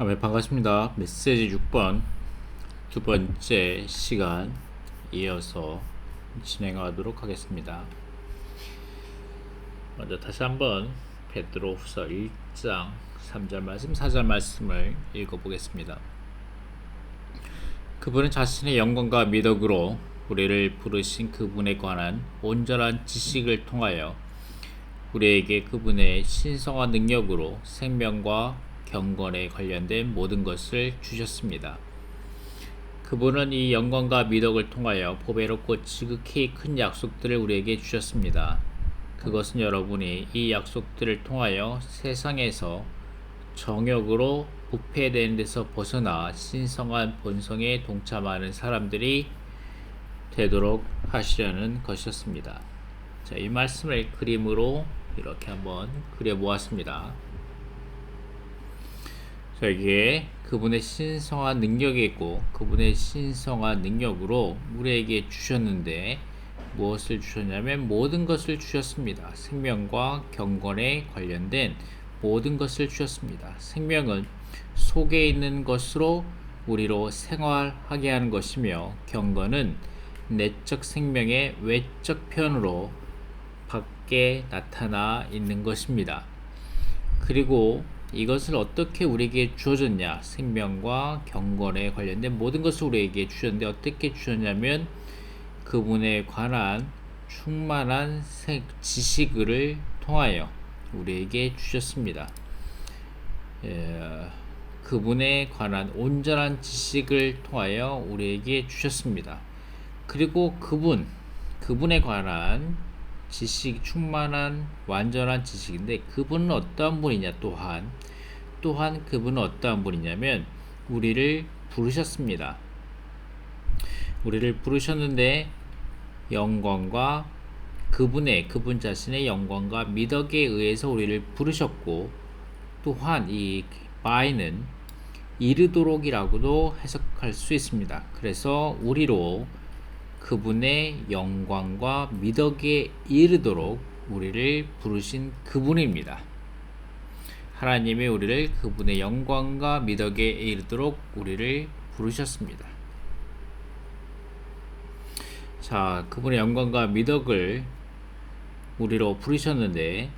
네, 반갑습니다. 메시지 6번 두 번째 시간 이어서 진행하도록 하겠습니다. 먼저 다시 한번 베드로후서 1장 3절 말씀, 4절 말씀을 읽어보겠습니다. 그분은 자신의 영광과 미덕으로 우리를 부르신 그분에 관한 온전한 지식을 통하여 우리에게 그분의 신성한 능력으로 생명과 경건에 관련된 모든 것을 주셨습니다. 그분은 이 영광과 미덕을 통하여 보배롭고 지극히 큰 약속들을 우리에게 주셨습니다. 그것은 여러분이 이 약속들을 통하여 세상에서 정욕으로 부패되는 데서 벗어나 신성한 본성에 동참하는 사람들이 되도록 하시려는 것이었습니다. 자, 이 말씀을 그림으로 이렇게 한번 그려 보았습니다. 자, 여기에 그분의 신성한 능력이 있고 그분의 신성한 능력으로 우리에게 주셨는데 무엇을 주셨냐면 모든 것을 주셨습니다. 생명과 경건에 관련된 모든 것을 주셨습니다. 생명은 속에 있는 것으로 우리로 생활하게 하는 것이며 경건은 내적 생명의 외적 표현으로 밖에 나타나 있는 것입니다. 그리고 이것을 어떻게 우리에게 주어졌냐? 생명과 경건에 관련된 모든 것을 우리에게 주셨는데 어떻게 주셨냐면 그분에 관한 충만한 지식을 통하여 우리에게 주셨습니다. 그분에 관한 온전한 지식을 통하여 우리에게 주셨습니다. 그리고 그분에 관한 지식, 충만한 완전한 지식인데 그분은 어떠한 분이냐? 또한 그분은 어떠한 분이냐면 우리를 부르셨습니다. 우리를 부르셨는데 영광과 그분 자신의 영광과 미덕에 의해서 우리를 부르셨고, 또한 이 by는 이르도록이라고도 해석할 수 있습니다. 그래서 우리로 그분의 영광과 미덕에 이르도록 우리를 부르신 그분입니다. 하나님이 우리를 그분의 영광과 미덕에 이르도록 우리를 부르셨습니다. 자, 그분의 영광과 미덕을 우리로 부르셨는데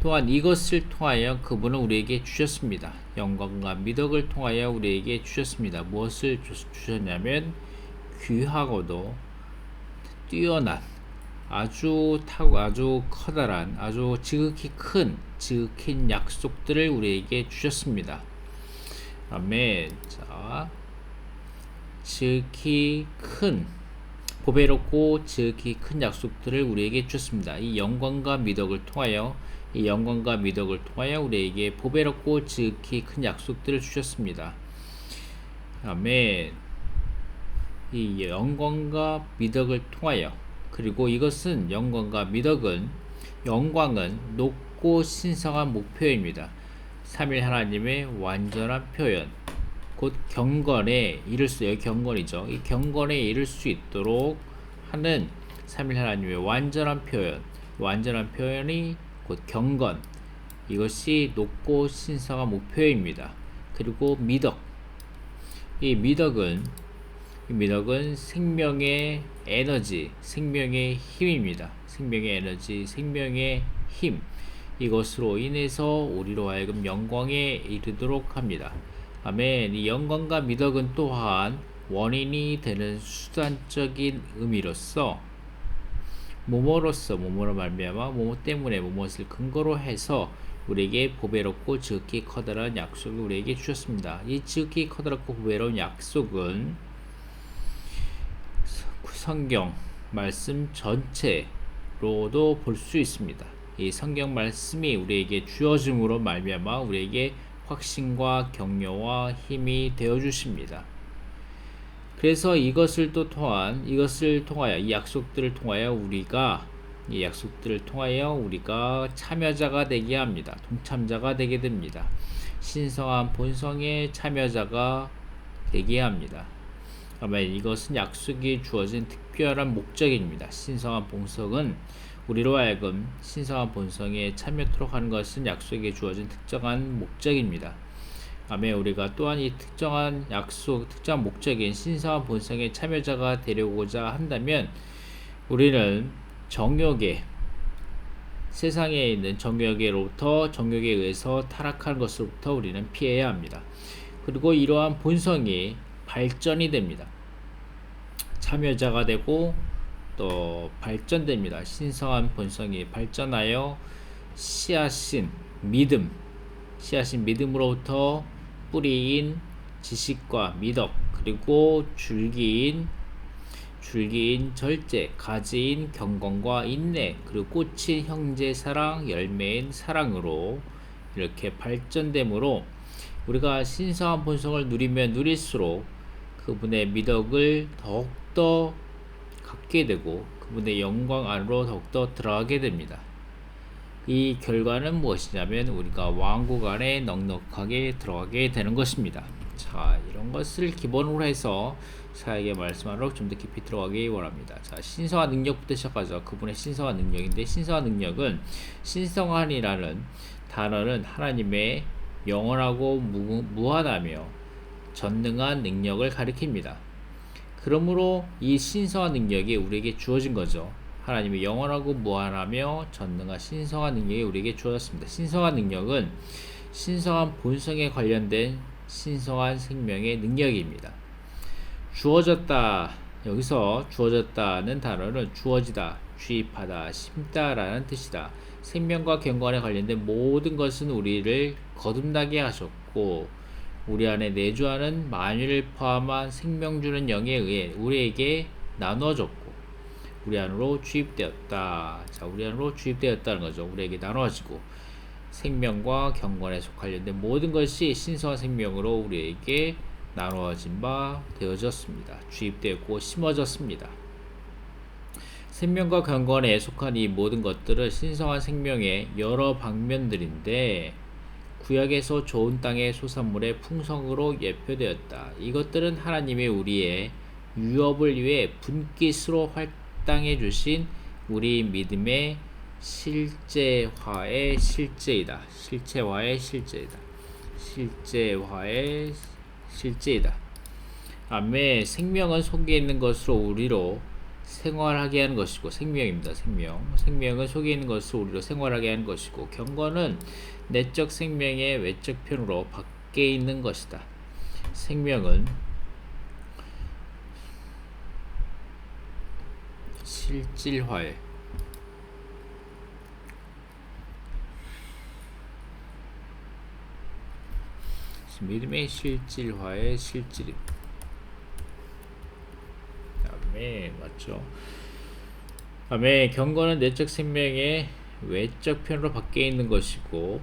또한 이것을 통하여 그분은 우리에게 주셨습니다. 영광과 미덕을 통하여 우리에게 주셨습니다. 무엇을 주셨냐면 귀하고도 뛰어난 아주 커다란 아주 지극히 큰 약속들을 우리에게 주셨습니다. 아멘. 자, 지극히 큰 보배롭고 지극히 큰 약속들을 우리에게 주셨습니다. 이 영광과 미덕을 통하여 우리에게 보배롭고 지극히 큰 약속들을 주셨습니다. 아멘. 이 영광과 미덕을 통하여, 그리고 이것은 영광은 높고 신성한 목표입니다. 삼위 하나님의 완전한 표현, 곧 경건에 이를 수, 여기 경건이죠. 이 경건에 이를 수 있도록 하는 삼위 하나님의 완전한 표현이 곧 경건, 이것이 높고 신성한 목표입니다. 그리고 이 미덕은 생명의 에너지, 생명의 힘입니다. 생명의 에너지, 생명의 힘, 이것으로 인해서 우리로 하여금 영광에 이르도록 합니다. 아멘. 이 영광과 미덕은 또한 원인이 되는 수단적인 의미로서 모모로 말미암아 모모 때문에 무엇을 근거로 해서 우리에게 보배롭고 지극히 커다란 약속을 우리에게 주셨습니다. 이 지극히 커다랗고 보배로운 약속은 성경 말씀 전체로도 볼 수 있습니다. 이 성경 말씀이 우리에게 주어짐으로 말미암아 우리에게 확신과 격려와 힘이 되어 주십니다. 그래서 이것을 통하여 이 약속들을 통하여 우리가 참여자가 되게 합니다. 동참자가 되게 됩니다. 신성한 본성의 참여자가 되게 합니다. 아멘. 이것은 약속이 주어진 특별한 목적입니다. 신성한 본성은 우리로 하여금 신성한 본성에 참여토록 하는 것은 약속에 주어진 특정한 목적입니다. 아멘. 우리가 또한 이 특정한 약속, 특정한 목적인 신성한 본성의 참여자가 되려고자 한다면 우리는 정욕에 세상에 있는 정욕에로부터 정욕에 의해서 타락한 것으로부터 우리는 피해야 합니다. 그리고 이러한 본성이 발전이 됩니다. 참여자가 되고 또 발전됩니다. 신성한 본성이 발전하여 씨앗인 믿음, 씨앗인 믿음으로부터 뿌리인 지식과 미덕, 그리고 줄기인 절제, 가지인 경건과 인내, 그리고 꽃인 형제 사랑, 열매인 사랑으로 이렇게 발전됨으로 우리가 신성한 본성을 누리면 누릴수록 그분의 미덕을 더욱더 갖게 되고 그분의 영광 안으로 더욱더 들어가게 됩니다. 이 결과는 무엇이냐면 우리가 왕국 안에 넉넉하게 들어가게 되는 것입니다. 자, 이런 것을 기본으로 해서 사에게 말씀하러 좀 더 깊이 들어가기 원합니다. 자, 신성한 능력부터 시작하죠. 그분의 신성한 능력인데, 신성한 능력은 신성한이라는 단어는 하나님의 영원하고 무한하며 전능한 능력을 가리킵니다. 그러므로 이 신성한 능력이 우리에게 주어진 거죠. 하나님의 영원하고 무한하며 전능한 신성한 능력이 우리에게 주어졌습니다. 신성한 능력은 신성한 본성에 관련된 신성한 생명의 능력입니다. 주어졌다. 여기서 주어졌다는 단어는 주어지다, 주입하다, 심다라는 뜻이다. 생명과 경건에 관련된 모든 것은 우리를 거듭나게 하셨고 우리 안에 내주하는 만유를 포함한 생명 주는 영에 의해 우리에게 나눠졌고 우리 안으로 주입되었다. 자, 우리 안으로 주입되었다는 거죠. 우리에게 나눠지고 생명과 경건에 관련된 모든 것이 신성한 생명으로 우리에게 나누어진 바 되어졌습니다. 주입되었고 심어졌습니다. 생명과 경건에 속한 이 모든 것들은 신성한 생명의 여러 방면들인데 구약에서 좋은 땅의 소산물의 풍성으로 예표되었다. 이것들은 하나님이 우리의 유업을 위해 분깃으로 활당해 주신 우리 믿음의 실제화의 실제이다. 실체화의 실제이다. 실제화의 실제이다. 아멘. 생명은 속에 있는 것으로 우리로 생활하게 하는 것이고 생명입니다. 생명은 속에 있는 것으로 우리로 생활하게 하는 것이고 경건은 내적 생명의 외적 편으로 밖에 있는 것이다. 생명은 실질화에 믿음의 실질화의 실질입니다. 아멘. 맞죠? 아멘. 경건은 내적 생명의 외적 편으로 밖에 있는 것이고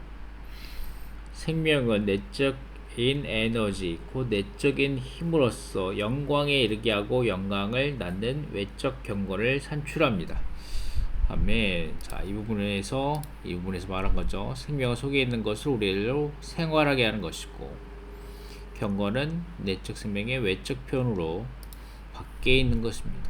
생명은 내적인 에너지, 곧 내적인 힘으로써 영광에 이르게 하고 영광을 낳는 외적 경건을 산출합니다. 아멘. 자, 이 부분에서 말한 거죠. 생명은 속에 있는 것을 우리로 생활하게 하는 것이고 경건은 내적 생명의 외적 편으로 밖에 있는 것입니다.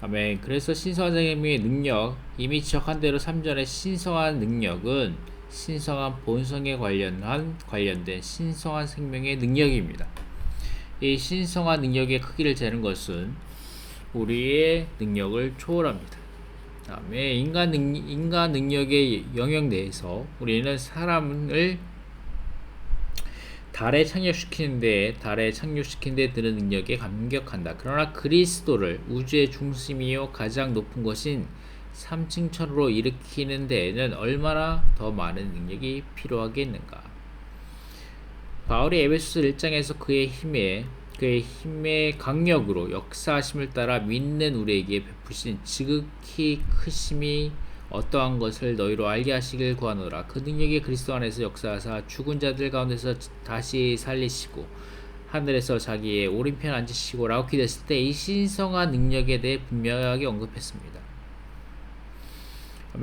아멘. 그래서 신성한 생명의 능력, 이미 지적한 대로 3절의 신성한 능력은 신성한 본성에 관련된 신성한 생명의 능력입니다. 이 신성한 능력의 크기를 재는 것은 우리의 능력을 초월합니다. 아멘. 인간 능력의 영역 내에서 우리는 사람을 달에 착륙시키는 데 드는 능력에 감격한다. 그러나 그리스도를 우주의 중심이요 가장 높은 곳인 3층 천으로 일으키는 데에는 얼마나 더 많은 능력이 필요하겠는가. 바울이 에베소서 1장에서 그의 힘의 강력으로 역사하심을 따라 믿는 우리에게 베푸신 지극히 크심이 어떠한 것을 너희로 알게 하시길 구하노라. 그 능력이 그리스도 안에서 역사하사 죽은 자들 가운데서 다시 살리시고 하늘에서 자기의 오른편 앉으시고 라고 기도했을 때 이 신성한 능력에 대해 분명하게 언급했습니다.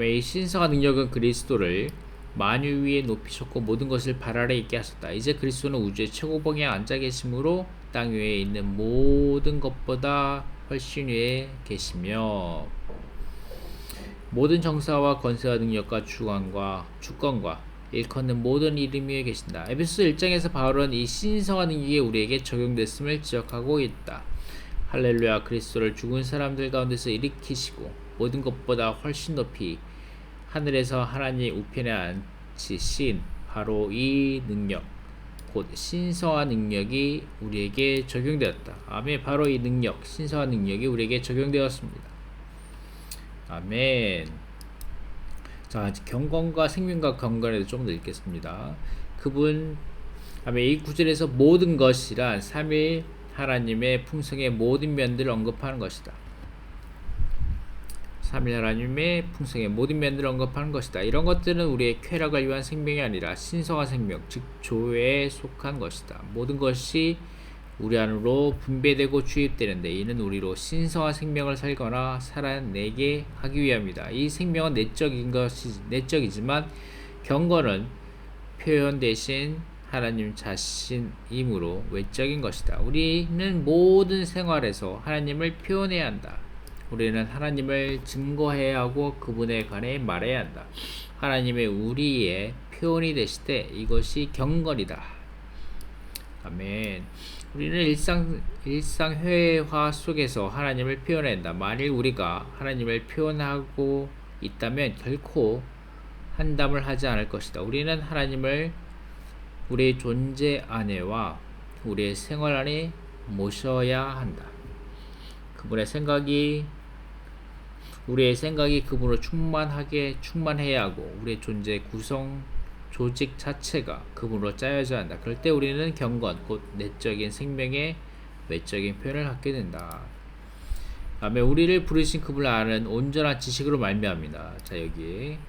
이 신성한 능력은 그리스도를 만유 위에 높이셨고 모든 것을 발 아래 있게 하셨다. 이제 그리스도는 우주의 최고봉에 앉아 계심으로 땅 위에 있는 모든 것보다 훨씬 위에 계시며 모든 정사와 권세와 능력과 주권과 일컫는 모든 이름 위에 계신다. 에베소서 1장에서 바울은 이 신성한 능력이 우리에게 적용됐음을 지적하고 있다. 할렐루야, 그리스도를 죽은 사람들 가운데서 일으키시고 모든 것보다 훨씬 높이 하늘에서 하나님 우편에 앉히신 바로 이 능력, 곧 신성한 능력이 우리에게 적용되었다. 아멘. 바로 이 능력, 신성한 능력이 우리에게 적용되었습니다. 아멘. 자, 경건과 생명과 경건에도 좀 더 읽겠습니다. 그분, 아멘. 이 구절에서 모든 것이란 삼위 하나님의 풍성의 모든 면들을 언급하는 것이다. 삼위 하나님의 풍성의 모든 면들을 언급하는 것이다. 이런 것들은 우리의 쾌락을 위한 생명이 아니라 신성한 생명, 즉 조회에 속한 것이다. 모든 것이 우리 안으로 분배되고 주입되는데 이는 우리로 신성한 생명을 살거나 살아내게 하기 위함이다. 이 생명은 내적이지만 경건은 표현 대신 하나님 자신이므로 외적인 것이다. 우리는 모든 생활에서 하나님을 표현해야 한다. 우리는 하나님을 증거해야 하고 그분에 관해 말해야 한다. 하나님의 우리의 표현이 되실 때 이것이 경건이다. 아멘. 우리는 일상 회화 속에서 하나님을 표현해야 한다. 만일 우리가 하나님을 표현하고 있다면 결코 한담을 하지 않을 것이다. 우리는 하나님을 우리의 존재 안에와 우리의 생활 안에 모셔야 한다. 우리의 생각이 그분으로 충만해야 하고 우리의 존재 구성 조직 자체가 그분으로 짜여져야 한다. 그럴 때 우리는 경건, 곧 내적인 생명의 외적인 표현을 갖게 된다. 아멘. 우리를 부르신 그분을 아는 온전한 지식으로 말미암니다. 자, 여기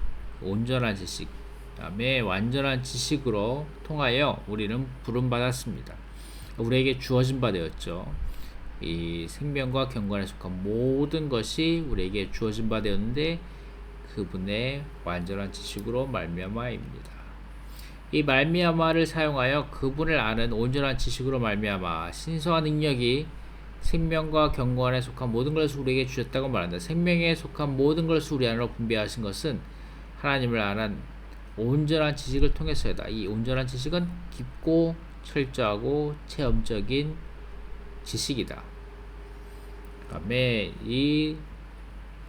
온전한 지식, 아멘. 완전한 지식으로 통하여 우리는 부름받았습니다. 우리에게 주어진 바 되었죠. 이 생명과 경건에 속한 모든 것이 우리에게 주어진 바 되었는데 그분의 완전한 지식으로 말미암아입니다. 이 말미암아를 사용하여 그분을 아는 온전한 지식으로 말미암아 신성한 능력이 생명과 경건에 속한 모든 것을 우리에게 주셨다고 말한다. 생명에 속한 모든 것을 우리 안으로 분배하신 것은 하나님을 아는 온전한 지식을 통해서다. 이 온전한 지식은 깊고 철저하고 체험적인 지식이다. 아멘. 이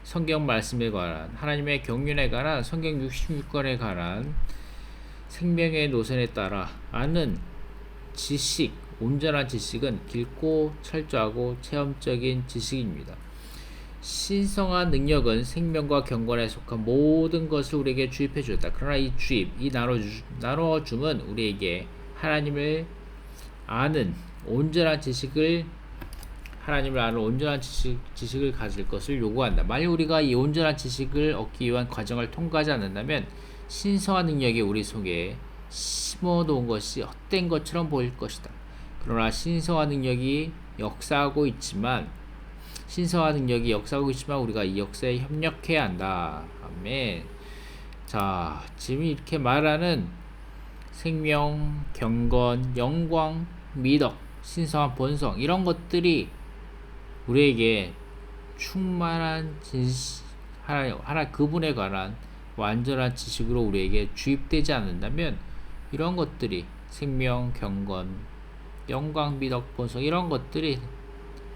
성경 말씀에 관한 하나님의 경륜에 관한 성경 66권에 관한 생명의 노선에 따라 아는 지식, 온전한 지식은 깊고 철저하고 체험적인 지식입니다. 신성한 능력은 생명과 경건에 속한 모든 것을 우리에게 주입해 주었다. 그러나 이 주입, 이 나눠줌은 우리에게 하나님을 아는 온전한 지식을 가질 것을 요구한다. 만약 우리가 이 온전한 지식을 얻기 위한 과정을 통과하지 않는다면 신성한 능력이 우리 속에 심어놓은 것이 헛된 것처럼 보일 것이다. 그러나 신성한 능력이 역사하고 있지만 우리가 이 역사에 협력해야 한다. 아멘. 자, 지금 이렇게 말하는 생명, 경건, 영광, 미덕, 신성한 본성 이런 것들이 우리에게 충만한 하나 그분에 관한 완전한 지식으로 우리에게 주입되지 않는다면 이런 것들이 생명, 경건, 영광, 미덕, 본성 이런 것들이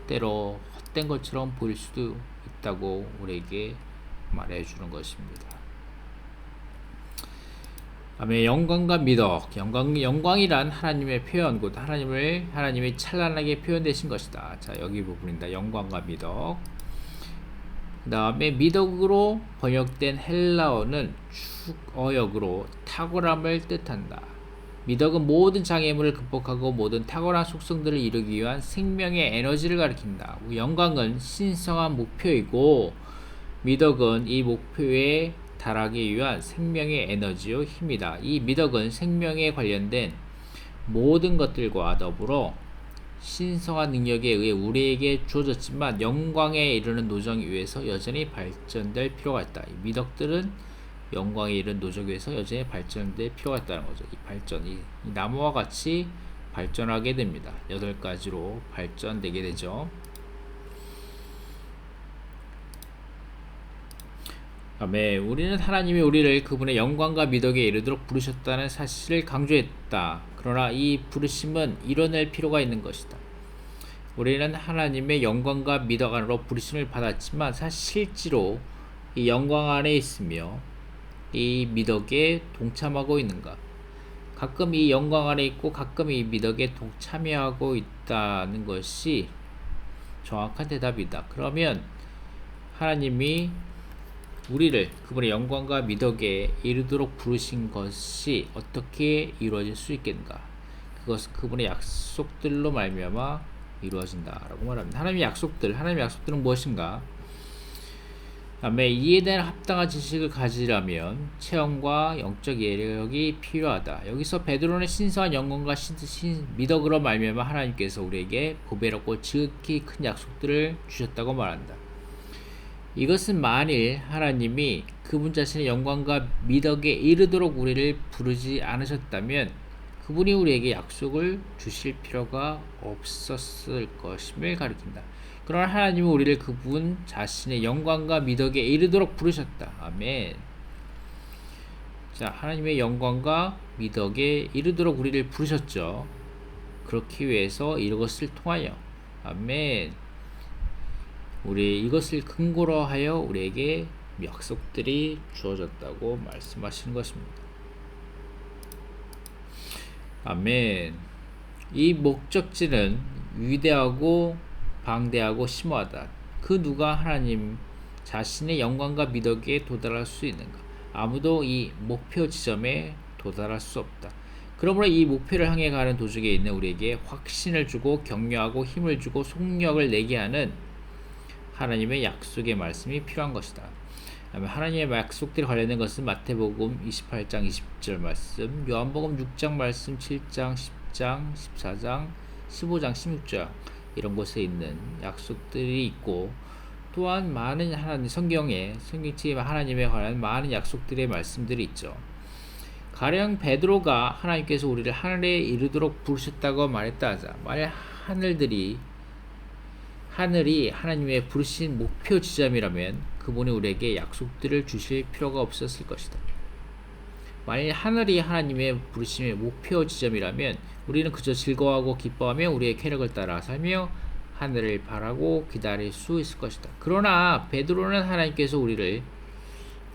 때로 헛된 것처럼 보일 수도 있다고 우리에게 말해주는 것입니다. 아멘. 영광과 미덕, 영광이란 하나님의 표현, 곧 하나님이 찬란하게 표현되신 것이다. 자, 여기 부분입니다. 영광과 미덕. 그 다음에 미덕으로 번역된 헬라어는 축어역으로 탁월함을 뜻한다. 미덕은 모든 장애물을 극복하고 모든 탁월한 속성들을 이루기 위한 생명의 에너지를 가리킨다. 영광은 신성한 목표이고 미덕은 이 목표에 달하기 위한 생명의 에너지요 힘이다. 이 미덕은 생명에 관련된 모든 것들과 더불어 신성한 능력에 의해 우리에게 주어졌지만 영광에 이르는 노정 위에서 여전히 발전될 필요가 있다. 이 미덕들은 영광에 이르는 노정 위에서 여전히 발전될 필요가 있다는 거죠. 이 발전이 나무와 같이 발전하게 됩니다. 8가지로 발전되게 되죠. 아멘. 우리는 하나님이 우리를 그분의 영광과 미덕에 이르도록 부르셨다는 사실을 강조했다. 그러나 이 부르심은 이뤄낼 필요가 있는 것이다. 우리는 하나님의 영광과 미덕 안으로 부르심을 받았지만 사실 실제로 이 영광 안에 있으며 이 미덕에 동참하고 있는가? 가끔 이 영광 안에 있고 가끔 이 미덕에 동참하고 있다는 것이 정확한 대답이다. 그러면 하나님이 우리를 그분의 영광과 미덕에 이르도록 부르신 것이 어떻게 이루어질 수 있겠는가? 그것은 그분의 약속들로 말미암아 이루어진다라고 말합니다. 하나님의 약속들은 무엇인가? 다음에 이에 대한 합당한 지식을 가지려면 체험과 영적 예력이 필요하다. 여기서 베드로는 신성한 영광과 미덕으로 말미암아 하나님께서 우리에게 보배롭고 지극히 큰 약속들을 주셨다고 말한다. 이것은 만일 하나님이 그분 자신의 영광과 미덕에 이르도록 우리를 부르지 않으셨다면 그분이 우리에게 약속을 주실 필요가 없었을 것임을 가리킨다. 그러나 하나님은 우리를 그분 자신의 영광과 미덕에 이르도록 부르셨다. 아멘. 자, 하나님의 영광과 미덕에 이르도록 우리를 부르셨죠. 그렇기 위해서 이것을 통하여 아멘. 우리 이것을 근거로 하여 우리에게 약속들이 주어졌다고 말씀하시는 것입니다. 아멘. 이 목적지는 위대하고 방대하고 심오하다. 그 누가 하나님 자신의 영광과 미덕에 도달할 수 있는가? 아무도 이 목표 지점에 도달할 수 없다. 그러므로 이 목표를 향해 가는 도중에 있는 우리에게 확신을 주고 격려하고 힘을 주고 속력을 내게 하는 하나님의 약속의 말씀이 필요한 것이다. 하나님의 약속들이 관련된 것은 마태복음 28장 20절 말씀, 요한복음 6장 말씀, 7장, 10장, 14장, 15장, 16장 이런 곳에 있는 약속들이 있고 또한 많은 하나님 성경책에 하나님에 관한 많은 약속들의 말씀들이 있죠. 가령 베드로가 하나님께서 우리를 하늘에 이르도록 부르셨다고 말했다 하자. 만약 하늘이 하나님의 부르신 목표 지점이라면 그분이 우리에게 약속들을 주실 필요가 없었을 것이다. 만일 하늘이 하나님의 부르심의 목표 지점이라면 우리는 그저 즐거워하고 기뻐하며 우리의 쾌락을 따라 살며 하늘을 바라고 기다릴 수 있을 것이다. 그러나 베드로는 하나님께서 우리를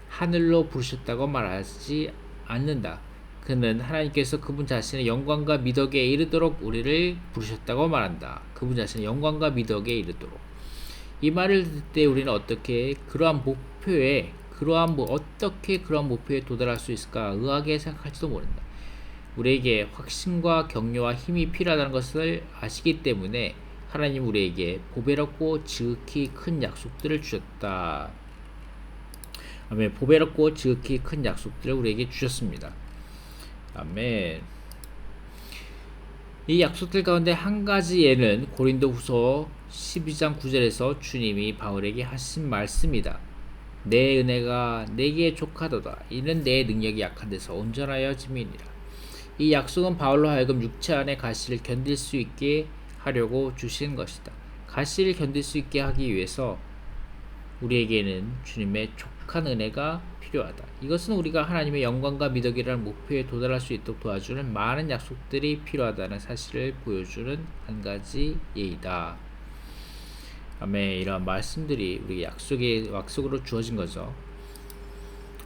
하늘로 부르셨다고 말하지 않는다. 그는 하나님께서 그분 자신의 영광과 미덕에 이르도록 우리를 부르셨다고 말한다. 그분 자신의 영광과 미덕에 이르도록. 이 말을 듣을 때 우리는 어떻게 그러한 목표에 도달할 수 있을까 의아하게 생각할지도 모른다. 우리에게 확신과 격려와 힘이 필요하다는 것을 아시기 때문에 하나님 우리에게 보배롭고 지극히 큰 약속들을 주셨다. 아멘. 보배롭고 지극히 큰 약속들을 우리에게 주셨습니다. 아멘. 이 약속들 가운데 한 가지에는 고린도후서 12장 9절에서 주님이 바울에게 하신 말씀이다. 내 은혜가 내게 족하도다. 이는 내 능력이 약한 데서 온전하여 짐이니라. 이 약속은 바울로 하여금 육체 안에 가시를 견딜 수 있게 하려고 주신 것이다. 가시를 견딜 수 있게 하기 위해서 우리에게는 주님의 족한 은혜가 필요하다. 이것은 우리가 하나님의 영광과 미덕이라는 목표에 도달할 수 있도록 도와주는 많은 약속들이 필요하다는 사실을 보여주는 한 가지 예이다. 아멘. 이러한 말씀들이 우리 약속으로 주어진 거죠.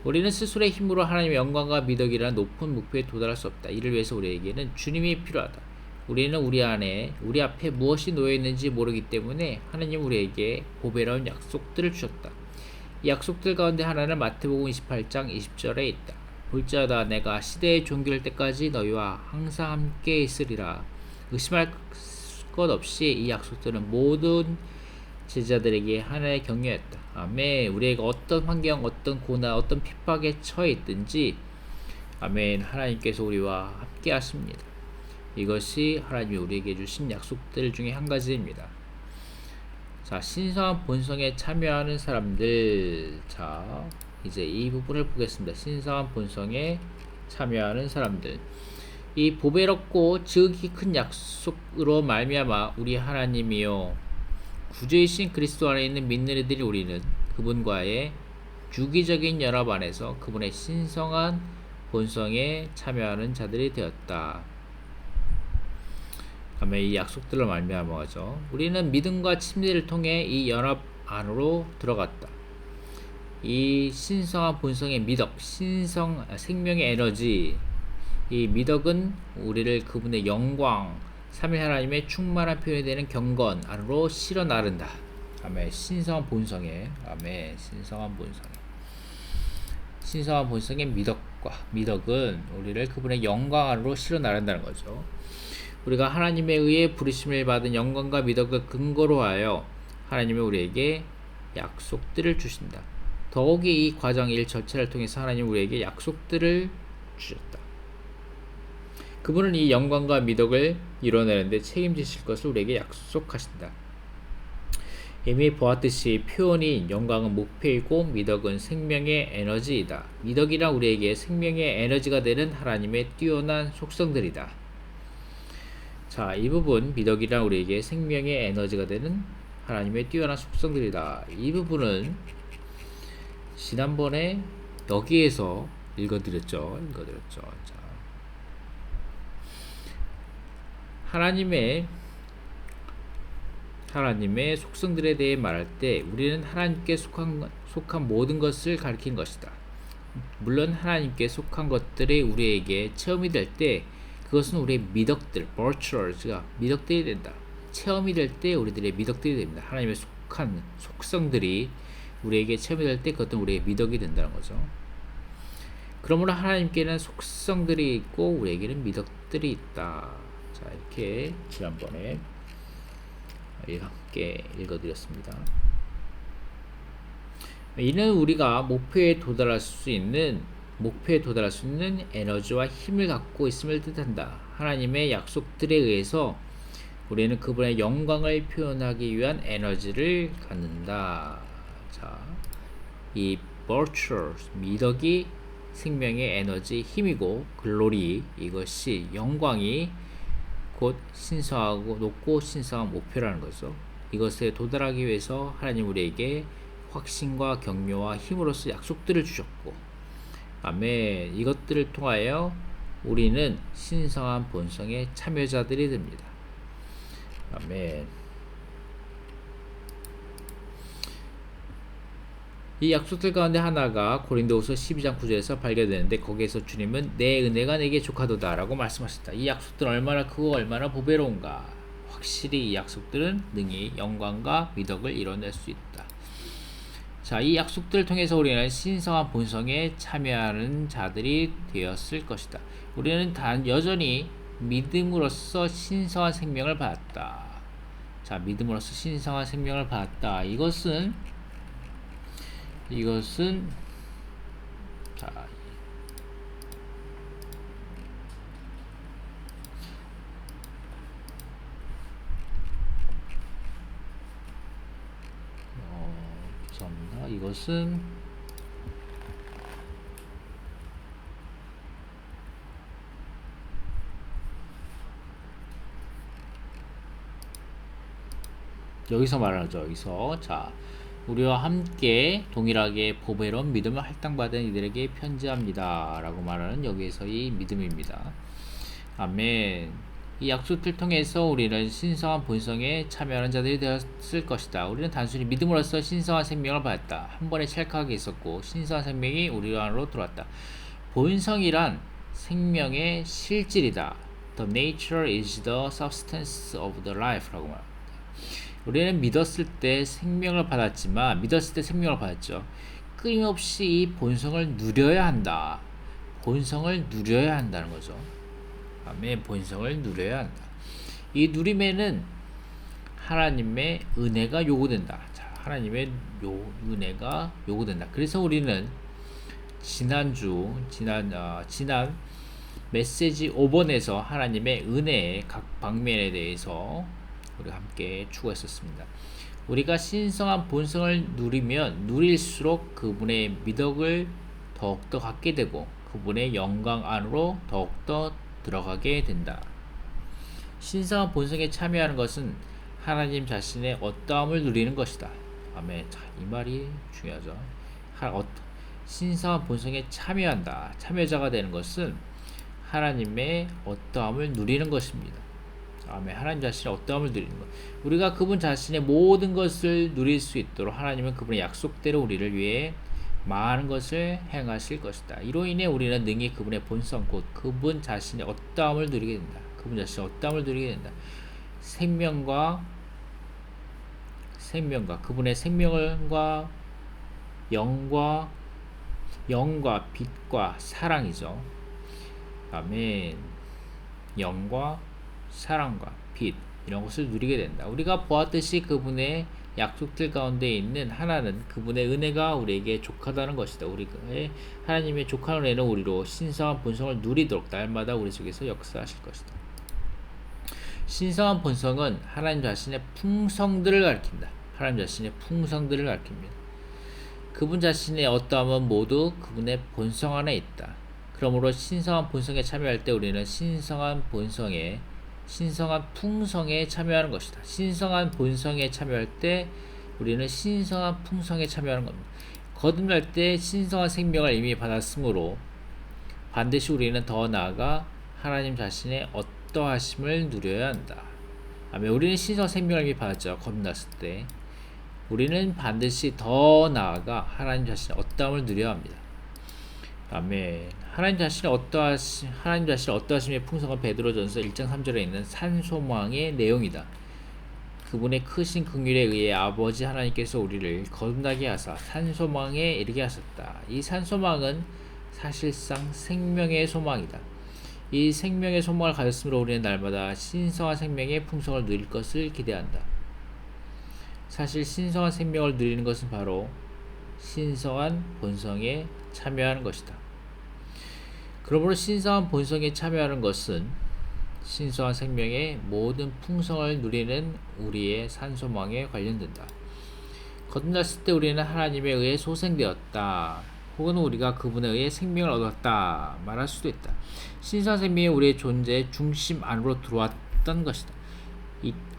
우리는 스스로의 힘으로 하나님의 영광과 미덕이라는 높은 목표에 도달할 수 없다. 이를 위해서 우리에게는 주님이 필요하다. 우리는 우리 앞에 무엇이 놓여 있는지 모르기 때문에 하나님 우리에게 보배로운 약속들을 주셨다. 이 약속들 가운데 하나는 마태복음 28장 20절에 있다. 볼지어다 내가 시대의 종결 때까지 너희와 항상 함께 있으리라. 의심할 것 없이 이 약속들은 모든 제자들에게 하나의 격려였다. 아멘. 우리가 어떤 환경, 어떤 고난, 어떤 핍박에 처해 있든지 아멘. 하나님께서 우리와 함께 하십니다. 이것이 하나님이 우리에게 주신 약속들 중에 한 가지입니다. 자, 신성한 본성에 참여하는 사람들. 자, 이제 이 부분을 보겠습니다. 신성한 본성에 참여하는 사람들. 이 보배롭고 지극히 큰 약속으로 말미암아 우리 하나님이요 구주이신 그리스도 안에 있는 믿는 이들이 우리는 그분과의 주기적인 연합 안에서 그분의 신성한 본성에 참여하는 자들이 되었다. 다음에 이 약속들을 말미암아죠. 우리는 믿음과 침례를 통해 이 연합 안으로 들어갔다. 이 신성한 본성의 미덕, 생명의 에너지, 이 미덕은 우리를 그분의 영광, 삼위 하나님의 충만한 표현이 되는 경건 안으로 실어 나른다. 아멘. 신성한 본성의, 아멘. 신성한 본성의 미덕은 우리를 그분의 영광 안으로 실어 나른다는 거죠. 우리가 하나님에 의해 부르심을 받은 영광과 미덕을 근거로 하여 하나님은 우리에게 약속들을 주신다. 더욱이 이 과정 일 절차를 통해서 하나님 우리에게 약속들을 주셨다. 그분은 이 영광과 미덕을 이뤄내는데 책임지실 것을 우리에게 약속하신다. 이미 보았듯이 표현인 영광은 목표이고 미덕은 생명의 에너지이다. 미덕이란 우리에게 생명의 에너지가 되는 하나님의 뛰어난 속성들이다. 자, 이 부분 미덕이란 우리에게 생명의 에너지가 되는 하나님의 뛰어난 속성들이다. 이 부분은 지난번에 여기에서 읽어드렸죠. 자, 하나님의 속성들에 대해 말할 때 우리는 하나님께 속한 모든 것을 가리킨 것이다. 물론 하나님께 속한 것들이 우리에게 체험이 될 때 그것은 우리의 미덕들, virtues가 미덕들이 된다. 체험이 될 때 우리들의 미덕들이 됩니다. 하나님의 속한 속성들이 우리에게 체험이 될 때 그것은 우리의 미덕이 된다는 거죠. 그러므로 하나님께는 속성들이 있고 우리에게는 미덕들이 있다. 자, 이렇게 지난번에 함께 읽어드렸습니다. 이는 우리가 목표에 도달할 수 있는 에너지와 힘을 갖고 있음을 뜻한다. 하나님의 약속들에 의해서 우리는 그분의 영광을 표현하기 위한 에너지를 갖는다. 자, 이 virtues, 미덕이 생명의 에너지, 힘이고 글로리, 이것이 영광이 곧 신성하고 높고 신성한 목표라는 거죠. 이것에 도달하기 위해서 하나님 우리에게 확신과 격려와 힘으로써 약속들을 주셨고, 아멘. 이것들을 통하여 우리는 신성한 본성의 참여자들이 됩니다. 아멘. 이 약속들 가운데 하나가 고린도후서 12장 9절에서 발견되는데 거기에서 주님은 내 은혜가 내게 족하도다 라고 말씀하셨다. 이 약속들은 얼마나 크고 얼마나 보배로운가. 확실히 이 약속들은 능히 영광과 미덕을 이뤄낼 수 있다. 자, 이 약속들을 통해서 우리는 신성한 본성에 참여하는 자들이 되었을 것이다. 우리는 여전히 믿음으로써 신성한 생명을 받았다. 자, 믿음으로써 신성한 생명을 받았다. 이것은 자, 죄송합니다. 이것은 여기서 말하죠. 여기서 자, 우리와 함께 동일하게 보배로운 믿음을 할당받은 이들에게 편지합니다 라고 말하는 여기에서의 믿음입니다. 아멘. 이 약속을 통해서 우리는 신성한 본성에 참여하는 자들이 되었을 것이다. 우리는 단순히 믿음으로써 신성한 생명을 받았다. 한 번에 찰칵하게 있었고 신성한 생명이 우리 안으로 들어왔다. 본성이란 생명의 실질이다. The nature is the substance of the life 라고 말합니다. 우리는 믿었을 때 생명을 받았지만 끊임없이 이 본성을 누려야 한다. 본성을 누려야 한다는 거죠. 아멘. 본성을 누려야 한다. 이 누림에는 하나님의 은혜가 요구된다. 자, 하나님의 은혜가 요구된다. 그래서 우리는 지난 메시지 5번에서 하나님의 은혜의 각 방면에 대해서 우리가 함께 추구했었습니다. 우리가 신성한 본성을 누릴수록 그분의 미덕을 더욱더 갖게 되고 그분의 영광 안으로 더욱더 들어가게 된다. 신성한 본성에 참여하는 것은 하나님 자신의 어떠함을 누리는 것이다. 아멘. 자, 이 말이 중요하죠. 신성한 본성에 참여한다. 참여자가 되는 것은 하나님의 어떠함을 누리는 것입니다. 아멘. 하나님 자신의 어떠함을 누리는 것. 우리가 그분 자신의 모든 것을 누릴 수 있도록 하나님은 그분의 약속대로 우리를 위해 많은 것을 행하실 것이다. 이로 인해 우리는 능히 그분의 본성 곧 그분 자신의 어떠함을 누리게 된다. 그분 자신의 어떠함을 누리게 된다. 생명과 그분의 생명과 영과 빛과 사랑이죠. 아멘. 영과 사랑과 빛 이런 것을 누리게 된다. 우리가 보았듯이 그분의 약속들 가운데 있는 하나는 그분의 은혜가 우리에게 족하다는 것이다. 우리가 하나님의 족한 은혜는 우리로 신성한 본성을 누리도록 날마다 우리 속에서 역사하실 것이다. 신성한 본성은 하나님 자신의 풍성들을 가리킨다. 하나님 자신의 풍성들을 가리킵니다. 그분 자신의 어떠함은 모두 그분의 본성 안에 있다. 그러므로 신성한 본성에 참여할 때 우리는 신성한 풍성에 참여하는 것이다. 신성한 본성에 참여할 때 우리는 신성한 풍성에 참여하는 겁니다. 거듭날 때 신성한 생명을 이미 받았으므로 반드시 우리는 더 나아가 하나님 자신의 어떠하심을 누려야 한다. 아멘. 우리는 신성한 생명을 이미 받았죠. 거듭났을 때 우리는 반드시 더 나아가 하나님 자신의 어떠함을 누려야 합니다. 아멘. 하나님 자신의 어떠하심의 풍성은 베드로전서 1장 3절에 있는 산소망의 내용이다. 그분의 크신 긍휼에 의해 아버지 하나님께서 우리를 거듭나게 하사 산소망에 이르게 하셨다. 이 산소망은 사실상 생명의 소망이다. 이 생명의 소망을 가졌으므로 우리는 날마다 신성한 생명의 풍성을 누릴 것을 기대한다. 사실 신성한 생명을 누리는 것은 바로 신성한 본성에 참여하는 것이다. 그러므로 신성한 본성에 참여하는 것은 신성한 생명의 모든 풍성을 누리는 우리의 산소망에 관련된다. 거듭났을 때 우리는 하나님에 의해 소생되었다. 혹은 우리가 그분에 의해 생명을 얻었다 말할 수도 있다. 신성한 생명이 우리의 존재의 중심 안으로 들어왔던 것이다.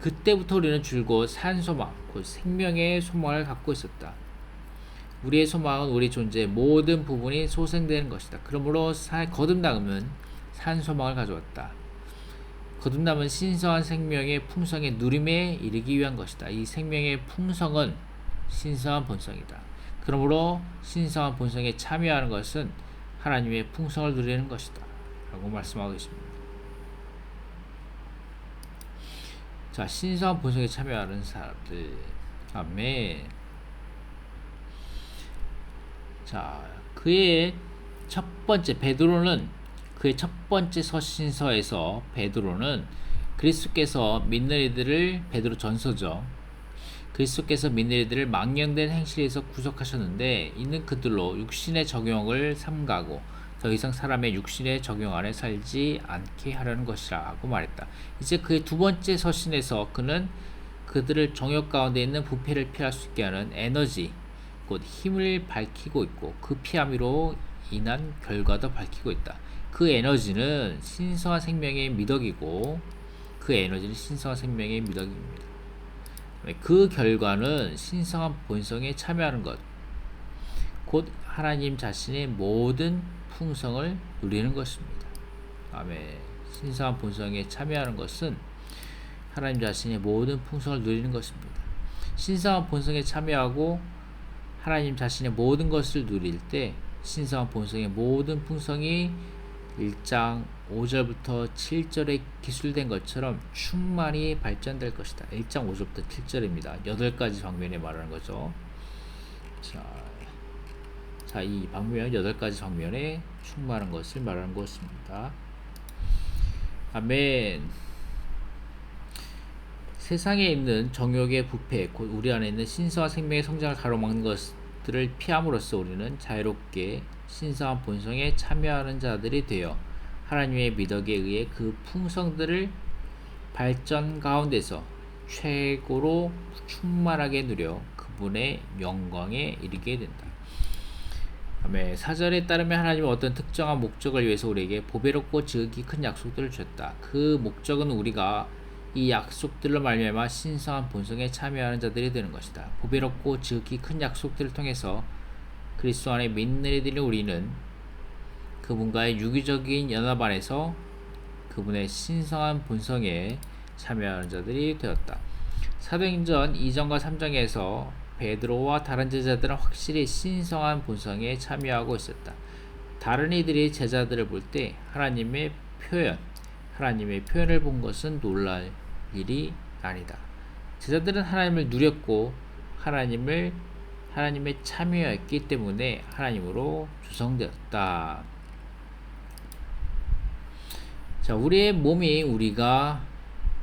그때부터 우리는 줄곧 산소망, 곧 생명의 소망을 갖고 있었다. 우리의 소망은 우리 존재의 모든 부분이 소생되는 것이다. 그러므로 거듭남은 산소망을 가져왔다. 거듭남은 신성한 생명의 풍성의 누림에 이르기 위한 것이다. 이 생명의 풍성은 신성한 본성이다. 그러므로 신성한 본성에 참여하는 것은 하나님의 풍성을 누리는 것이다. 라고 말씀하고 있습니다. 자, 신성한 본성에 참여하는 사람들. 아멘. 자, 그의 첫 번째 서신서에서 베드로는 그리스도께서 믿는 이들을 베드로 전서죠. 그리스도께서 믿는 이들을 망령된 행실에서 구속하셨는데 이는 그들로 육신의 적용을 삼가고 더 이상 사람의 육신의 적용 아래 살지 않게 하려는 것이라고 말했다. 이제 그의 두 번째 서신에서 그는 그들을 정욕 가운데 있는 부패를 피할 수 있게 하는 에너지 곧 힘을 밝히고 있고 그 피함으로 인한 결과도 밝히고 있다. 그 에너지는 신성한 생명의 미덕이고 그 에너지는 신성한 생명의 미덕입니다. 그 결과는 신성한 본성에 참여하는 것, 곧 하나님 자신의 모든 풍성을 누리는 것입니다. 아멘. 신성한 본성에 참여하는 것은 하나님 자신의 모든 풍성을 누리는 것입니다. 신성한 본성에 참여하고 하나님 자신의 모든 것을 누릴 때 신성한 본성의 모든 풍성이 1장 5절부터 7절에 기술된 것처럼 충만히 발전될 것이다. 1장 5절부터 7절입니다. 8가지 방면에 말하는 거죠. 자, 이 방면 8가지 방면에 충만한 것을 말하는 것입니다. 아멘. 세상에 있는 정욕의 부패, 곧 우리 안에 있는 신성한 생명의 성장을 가로막는 것들을 피함으로써 우리는 자유롭게 신성한 본성에 참여하는 자들이 되어 하나님의 미덕에 의해 그 풍성들을 발전 가운데서 최고로 충만하게 누려 그분의 영광에 이르게 된다. 아멘. 사절에 따르면 하나님은 어떤 특정한 목적을 위해서 우리에게 보배롭고 지극히 큰 약속들을 주셨다. 그 목적은 우리가 이 약속들로 말미암아 신성한 본성에 참여하는 자들이 되는 것이다. 보배롭고 지극히 큰 약속들을 통해서 그리스도 안에 믿는 이들인 우리는 그분과의 유기적인 연합 안에서 그분의 신성한 본성에 참여하는 자들이 되었다. 사도행전 2장과 3장에서 베드로와 다른 제자들은 확실히 신성한 본성에 참여하고 있었다. 다른 이들이 제자들을 볼 때 하나님의 표현을 본 것은 놀랄 일이 아니다. 제자들은 하나님을 누렸고 하나님의 참여했기 때문에 하나님으로 조성되었다. 자, 우리의 몸이 우리가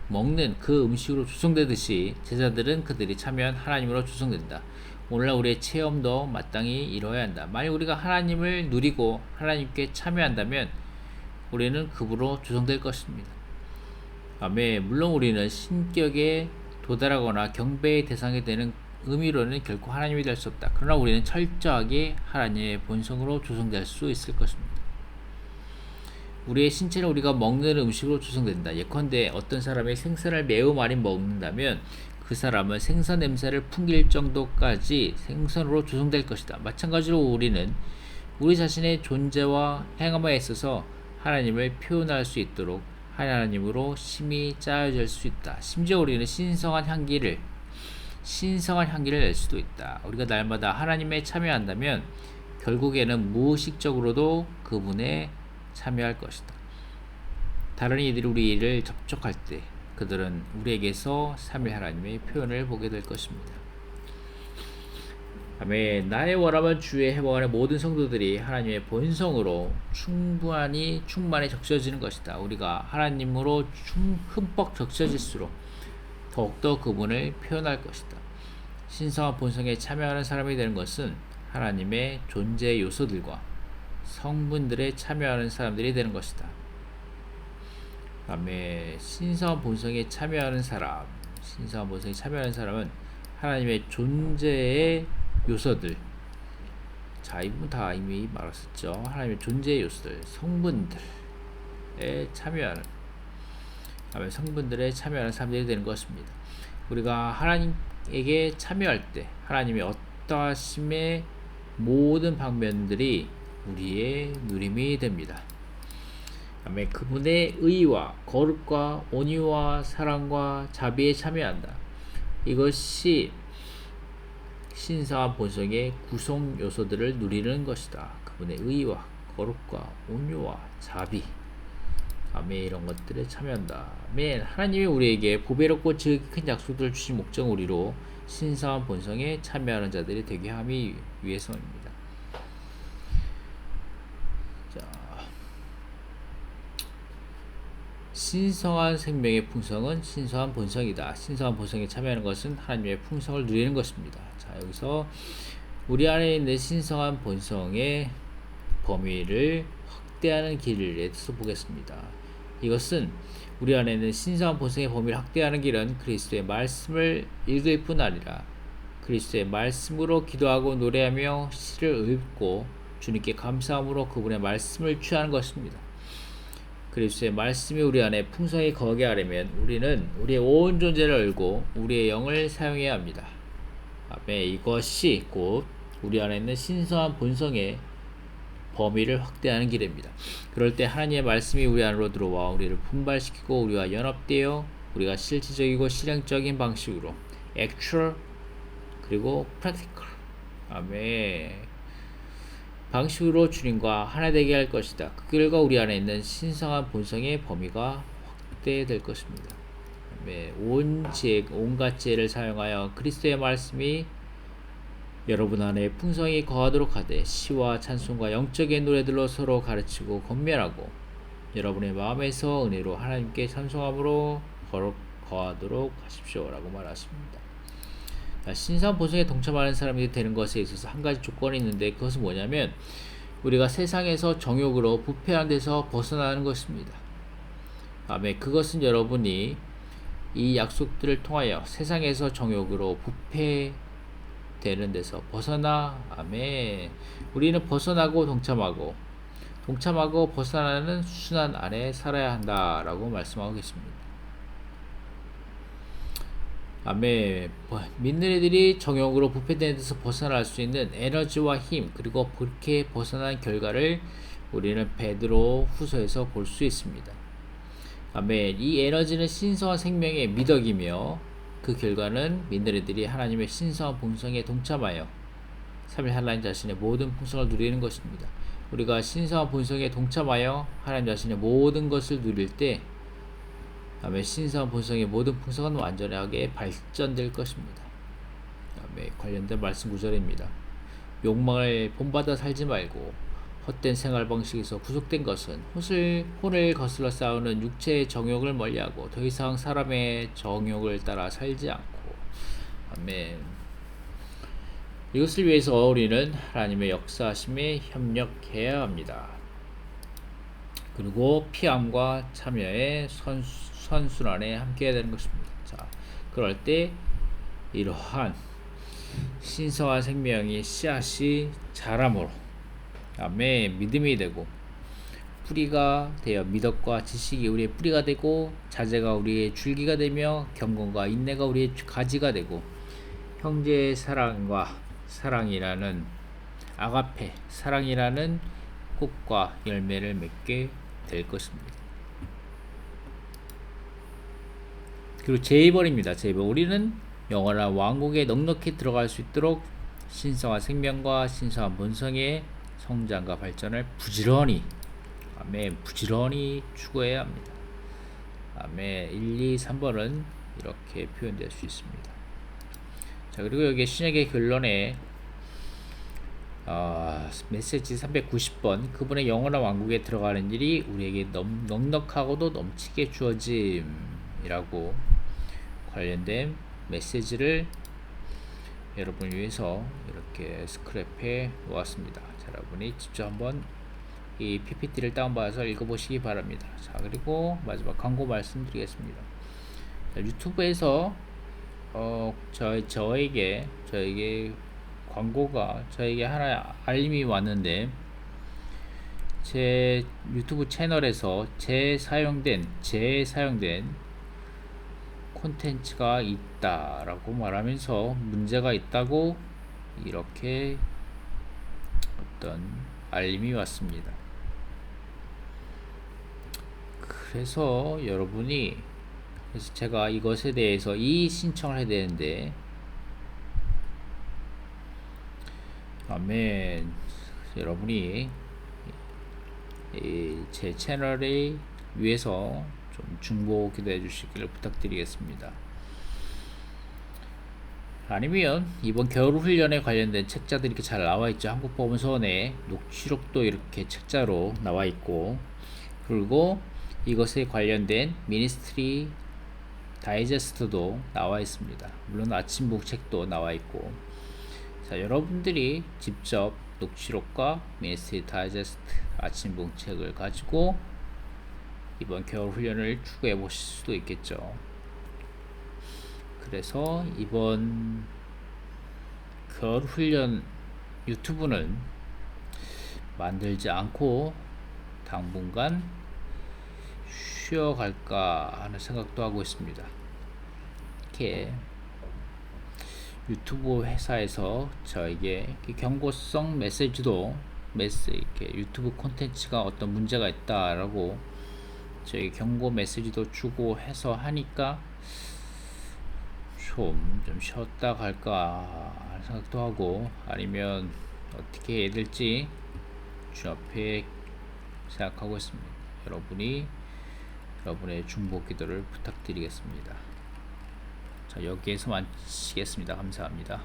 먹는 그 음식으로 조성되듯이 제자들은 그들이 참여한 하나님으로 조성된다. 오늘날 우리의 체험도 마땅히 이루어야 한다. 만약 우리가 하나님을 누리고 하나님께 참여한다면 우리는 그분으로 조성될 것입니다. 아멘. 물론 우리는 신격에 도달하거나 경배의 대상이 되는 의미로는 결코 하나님이 될 수 없다. 그러나 우리는 철저하게 하나님의 본성으로 조성될 수 있을 것입니다. 우리의 신체는 우리가 먹는 음식으로 조성된다. 예컨대 어떤 사람이 생선을 매우 많이 먹는다면 그 사람은 생선 냄새를 풍길 정도까지 생선으로 조성될 것이다. 마찬가지로 우리는 우리 자신의 존재와 행함에 있어서 하나님을 표현할 수 있도록 하나님으로 심히 짜여질 수 있다. 심지어 우리는 신성한 향기를 낼 수도 있다. 우리가 날마다 하나님에 참여한다면 결국에는 무의식적으로도 그분에 참여할 것이다. 다른 이들이 우리를 접촉할 때 그들은 우리에게서 삼위 하나님의 표현을 보게 될 것입니다. 아멘. 나의 원함은 주의 해방 안에 모든 성도들이 하나님의 본성으로 충만히 적셔지는 것이다. 우리가 하나님으로 흠뻑 적셔질수록 더욱더 그분을 표현할 것이다. 신성한 본성에 참여하는 사람이 되는 것은 하나님의 존재 요소들과 성분들에 참여하는 사람들이 되는 것이다. 다음에 신성한 본성에 참여하는 사람은 하나님의 존재의 요소들. 자, 이 부분 다 이미 말했었죠. 하나님의 존재의 요소들, 성분들에 참여하는, 성분들에 참여하는 사람들이 되는 것입니다. 우리가 하나님에게 참여할 때 하나님의 어떠하심의 모든 방면들이 우리의 누림이 됩니다. 그분의 의와 거룩과 온유와 사랑과 자비에 참여한다. 이것이 신성한 본성의 구성 요소들을 누리는 것이다. 그분의 의와 거룩과 온유와 자비, 이런 것들에 참여한다. 하나님이 우리에게 보배롭고 지극히 큰 약속들을 주신 목적은 우리로 신성한 본성에 참여하는 자들이 되게 함이 위해서입니다. 신성한 생명의 풍성은 신성한 본성이다. 신성한 본성에 참여하는 것은 하나님의 풍성을 누리는 것입니다. 자, 여기서 우리 안에 있는 신성한 본성의 범위를 확대하는 길에 대해서 보겠습니다. 이것은 우리 안에 있는 신성한 본성의 범위를 확대하는 길은 그리스도의 말씀을 읽을 뿐 아니라 그리스도의 말씀으로 기도하고 노래하며 시를 읽고 주님께 감사함으로 그분의 말씀을 취하는 것입니다. 그리스도의 말씀이 우리 안에 풍성히 거하게 하려면 우리는 우리의 온 존재를 알고 우리의 영을 사용해야 합니다. 이것이 곧 우리 안에 있는 신성한 본성의 범위를 확대하는 길입니다. 그럴 때 하나님의 말씀이 우리 안으로 들어와 우리를 분발시키고 우리와 연합되어 우리가 실질적이고 실행적인 방식으로 actual 그리고 practical 방식으로 주님과 하나 되게 할 것이다. 그 결과 우리 안에 있는 신성한 본성의 범위가 확대될 것입니다. 온갖 지혜를 사용하여 그리스도의 말씀이 여러분 안에 풍성히 거하도록 하되 시와 찬송과 영적인 노래들로 서로 가르치고 권면하고 여러분의 마음에서 은혜로 하나님께 찬송함으로 거하도록 하십시오 라고 말하십니다. 신성한 본성에 동참하는 사람이 되는 것에 있어서 한 가지 조건이 있는데 그것은 뭐냐면 우리가 세상에서 정욕으로 부패한 데서 벗어나는 것입니다. 그것은 여러분이 이 약속들을 통하여 세상에서 정욕으로 부패되는 데서 우리는 벗어나고 동참하고 벗어나는 순환 안에 살아야 한다라고 말씀하고 계십니다. 아멘. 민들레들이 정욕으로 부패된 데서 벗어날 수 있는 에너지와 힘, 그리고 그렇게 벗어난 결과를 우리는 베드로 후서에서 볼 수 있습니다. 아멘. 이 에너지는 신성한 생명의 미덕이며 그 결과는 민들레들이 하나님의 신성한 본성에 동참하여 삼위 하나님 자신의 모든 풍성을 누리는 것입니다. 우리가 신성한 본성에 동참하여 하나님 자신의 모든 것을 누릴 때 아멘, 신성한 본성의 모든 풍성은 완전하게 발전될 것입니다. 아멘, 관련된 말씀 구절입니다. 욕망을 본받아 살지 말고 헛된 생활 방식에서 구속된 것은 혼을 거슬러 싸우는 육체의 정욕을 멀리하고 더 이상 사람의 정욕을 따라 살지 않고 아멘. 이것을 위해서 우리는 하나님의 역사하심에 협력해야 합니다. 그리고 피함과 참여의 선순환에 함께해야 되는 것입니다. 자, 그럴 때 이러한 신성한 생명이 씨앗이 자람으로 아멘 믿음이 되고 뿌리가 되어 미덕과 지식이 우리의 뿌리가 되고 자제가 우리의 줄기가 되며 경건과 인내가 우리의 가지가 되고 형제의 사랑과 사랑이라는 아가페 사랑이라는 꽃과 열매를 맺게 될 것입니다. 그리고 재벌입니다. 재벌. 우리는 영원한 왕국에 넉넉히 들어갈 수 있도록 신성한 생명과 신성한 본성의 성장과 발전을 부지런히 아멘 부지런히 추구해야 합니다. 아멘 1, 2, 3번은 이렇게 표현될 수 있습니다. 자, 그리고 여기 신약의 결론에 메시지 390번 그분의 영원한 왕국에 들어가는 일이 우리에게 넉넉하고도 넘치게 주어짐이라고 관련된 메시지를 여러분을 위해서 이렇게 스크랩해 놓았습니다. 자, 여러분이 직접 한번 이 PPT를 다운받아서 읽어보시기 바랍니다. 자, 그리고 마지막 광고 말씀드리겠습니다. 자, 유튜브에서 저에게 광고가 저에게 하나 알림이 왔는데 제 유튜브 채널에서 재사용된 콘텐츠가 있다라고 말하면서 문제가 있다고 이렇게 어떤 알림이 왔습니다. 그래서 제가 이것에 대해서 신청을 해야 되는데 아멘. 여러분이 제 채널을 위해서 좀 중보 기도해 주시기를 부탁드리겠습니다. 아니면 이번 겨울 훈련에 관련된 책자들이 이렇게 잘 나와 있죠. 한국법원서원에 녹취록도 이렇게 책자로 나와 있고 그리고 이것에 관련된 미니스트리 다이제스트도 나와 있습니다. 물론 아침북 책도 나와 있고 자, 여러분들이 직접 녹취록과 미니스트리 다이제스트 아침북 책을 가지고 이번 겨울 훈련을 추구해 보실 수도 있겠죠. 그래서 이번 겨울 훈련 유튜브는 만들지 않고 당분간 쉬어갈까 하는 생각도 하고 있습니다. 이렇게 유튜브 회사에서 저에게 경고성 메시지도 이렇게 유튜브 콘텐츠가 어떤 문제가 있다라고 저희 경고 메시지도 주고 해서 하니까 좀 쉬었다 갈까 하는 생각도 하고 아니면 어떻게 해야 될지 주앞에 생각하고 있습니다. 여러분의 중보 기도를 부탁드리겠습니다. 자, 여기에서 마치겠습니다. 감사합니다.